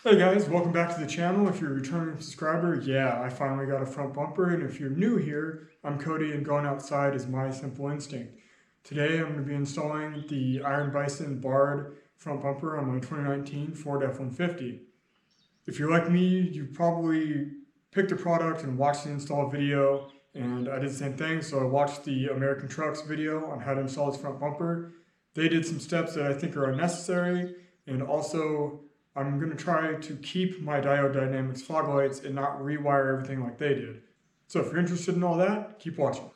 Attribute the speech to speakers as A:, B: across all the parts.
A: Hey guys, welcome back to the channel. If you're a returning subscriber, yeah, I finally got a front bumper, and if you're new here, I'm Cody and going outside is my simple instinct. Today I'm going to be installing the IronBison Barde front bumper on my 2019 Ford F-150. If you're like me, you probably picked a product and watched the install video, and I did the same thing, so I watched the American Trucks video on how to install its front bumper. They did some steps that I think are unnecessary, and also I'm going to try to keep my Diode Dynamics fog lights and not rewire everything like they did. So if you're interested in all that, keep watching.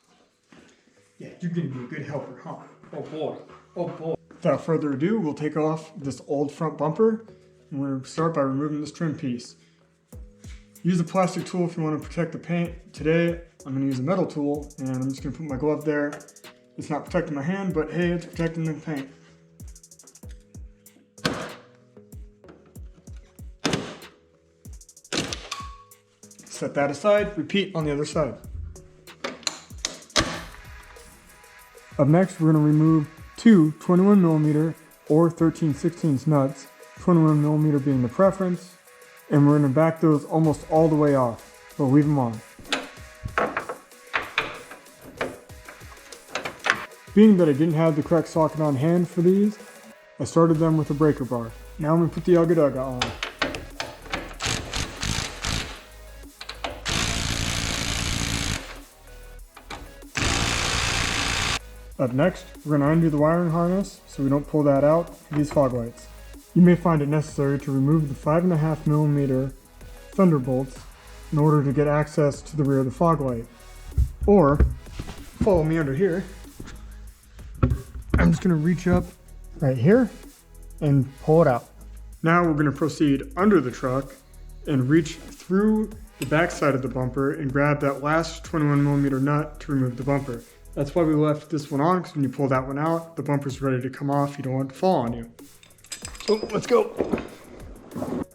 A: Yeah, you're going to be a good helper, huh? Oh boy, oh boy. Without further ado, we'll take off this old front bumper, and we're going to start by removing this trim piece. Use a plastic tool if you want to protect the paint. Today, I'm going to use a metal tool, and I'm just going to put my glove there. It's not protecting my hand, but hey, it's protecting the paint. Set that aside, repeat on the other side. Up next, we're going to remove two 21mm or 13/16 nuts, 21mm being the preference, and we're going to back those almost all the way off, but leave them on. Being that I didn't have the correct socket on hand for these, I started them with a breaker bar. Now I'm going to put the Ugga Dugga on. Up next, we're going to undo the wiring harness so we don't pull that out for these fog lights. You may find it necessary to remove the 5.5mm thunderbolts in order to get access to the rear of the fog light. Or, follow me under here. I'm just going to reach up right here and pull it out. Now we're going to proceed under the truck and reach through the back side of the bumper and grab that last 21mm nut to remove the bumper. That's why we left this one on, because when you pull that one out, the bumper's ready to come off. You don't want it to fall on you. So let's go.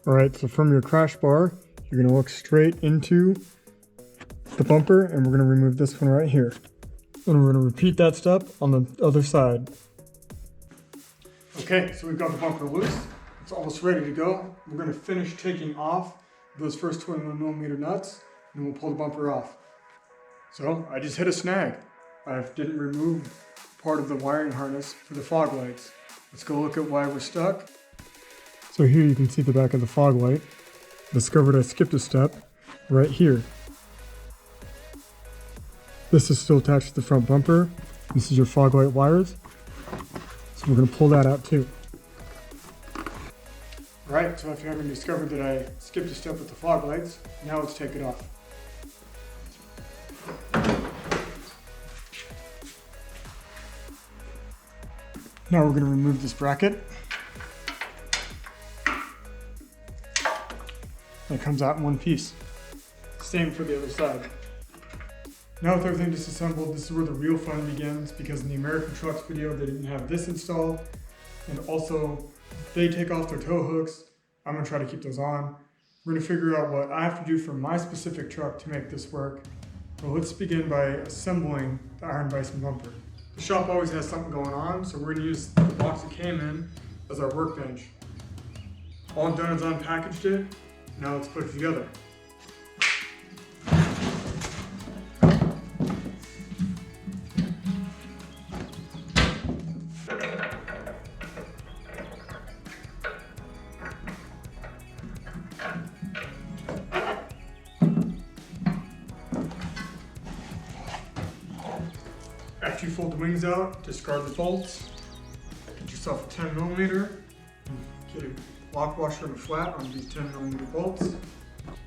A: All right, so from your crash bar, you're gonna look straight into the bumper, and we're gonna remove this one right here. And we're gonna repeat that step on the other side. Okay, so we've got the bumper loose. It's almost ready to go. We're gonna finish taking off those first 21mm nuts, and we'll pull the bumper off. So I just hit a snag. I didn't remove part of the wiring harness for the fog lights. Let's go look at why we're stuck. So here you can see the back of the fog light. Discovered I skipped a step right here. This is still attached to the front bumper. This is your fog light wires. So we're going to pull that out too. Alright, so if you haven't discovered that I skipped a step with the fog lights, now let's take it off. Now we're going to remove this bracket. It comes out in one piece. Same for the other side. Now with everything disassembled, this is where the real fun begins, because in the American Trucks video they didn't have this installed, and also they take off their tow hooks. I'm going to try to keep those on. We're going to figure out what I have to do for my specific truck to make this work. Well, let's begin by assembling the IronBison bumper. The shop always has something going on, so we're going to use the box it came in as our workbench. All I've done is unpackaged it. Now let's put it together. After you fold the wings out, discard the bolts. Get yourself a 10mm. Get a lock washer and a flat on these 10mm bolts.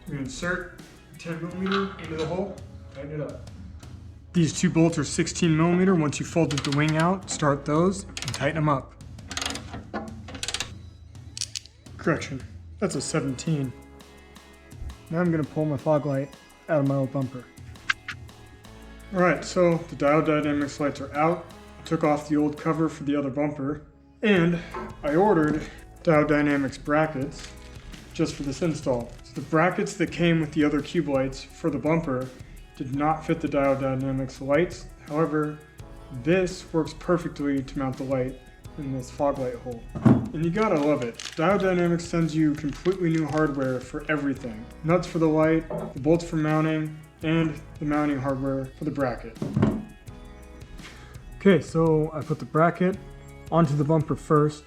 A: We insert the 10mm into the hole, tighten it up. These two bolts are 16mm. Once you folded the wing out, start those and tighten them up. Correction, that's a 17. Now I'm going to pull my fog light out of my old bumper. Alright, so the Diode Dynamics lights are out. I took off the old cover for the other bumper, and I ordered Diode Dynamics brackets just for this install. So the brackets that came with the other cube lights for the bumper did not fit the Diode Dynamics lights. However, this works perfectly to mount the light. in this fog light hole. And you gotta love it. Dial Dynamics sends you completely new hardware for everything. Nuts for the light, the bolts for mounting, and the mounting hardware for the bracket. Okay, so I put the bracket onto the bumper first,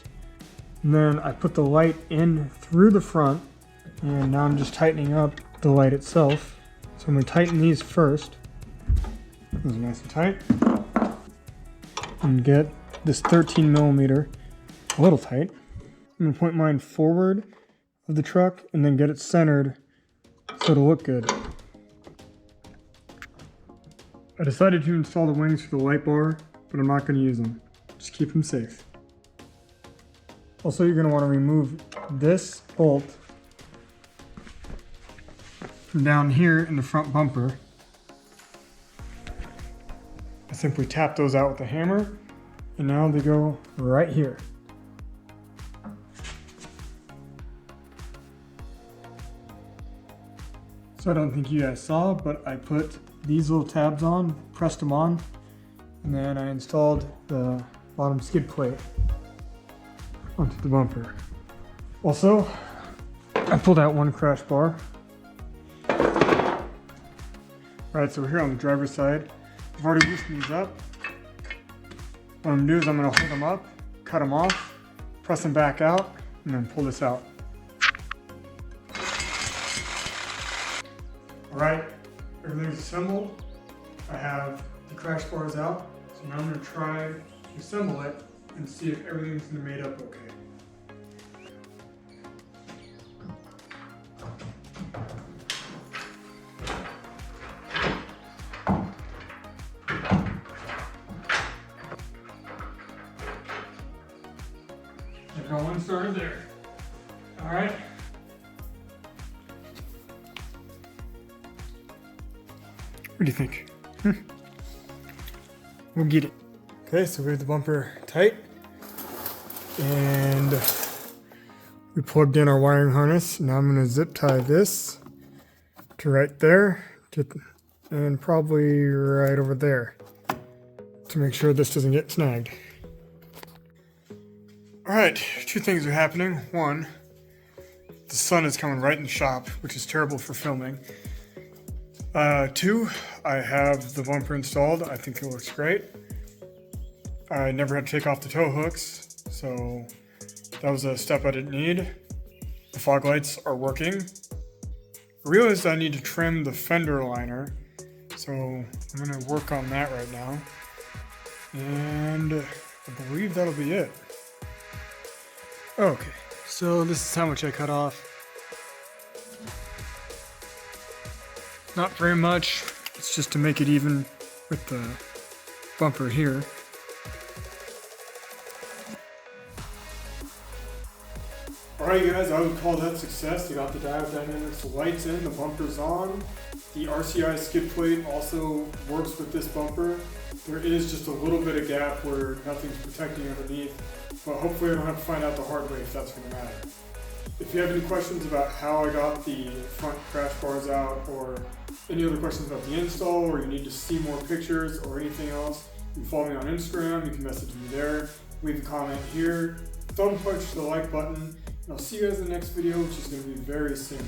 A: and then I put the light in through the front, and now I'm just tightening up the light itself. So I'm gonna tighten these first. Those are nice and tight. And get this 13 millimeter a little tight. I'm gonna point mine forward of the truck and then get it centered so it'll look good. I decided to install the wings for the light bar, but I'm not gonna use them. Just keep them safe. Also, you're gonna wanna remove this bolt from down here in the front bumper. I simply tap those out with a hammer, and now they go right here. So I don't think you guys saw, but I put these little tabs on, pressed them on, and then I installed the bottom skid plate onto the bumper. Also, I pulled out one crash bar. Alright, so we're here on the driver's side. I've already loosened these up. What I'm gonna do is I'm gonna hold them up, cut them off, press them back out, and then pull this out. Alright, everything's assembled. I have the crash bars out, so now I'm gonna try to assemble it and see if everything's gonna be made up okay. Got one started there. All right. What do you think? We'll get it. Okay, so we have the bumper tight, and we plugged in our wiring harness. Now I'm going to zip tie this to right there, and probably right over there, to make sure this doesn't get snagged. Alright, two things are happening. One, the sun is coming right in the shop, which is terrible for filming. Two, I have the bumper installed. I think it looks great. I never had to take off the tow hooks, so that was a step I didn't need. The fog lights are working. I realized I need to trim the fender liner, so I'm going to work on that right now. And I believe that'll be it. Okay, so this is how much I cut off. Not very much, it's just to make it even with the bumper here. Alright guys, I would call that success. I got the Dial Dynamics lights in, the bumper's on. The RCI skid plate also works with this bumper. There is just a little bit of gap where nothing's protecting underneath, but hopefully I don't have to find out the hard way if that's going to matter. If you have any questions about how I got the front crash bars out, or any other questions about the install, or you need to see more pictures or anything else, you can follow me on Instagram, you can message me there, leave a comment here, thumb punch the like button, and I'll see you guys in the next video, which is going to be very soon.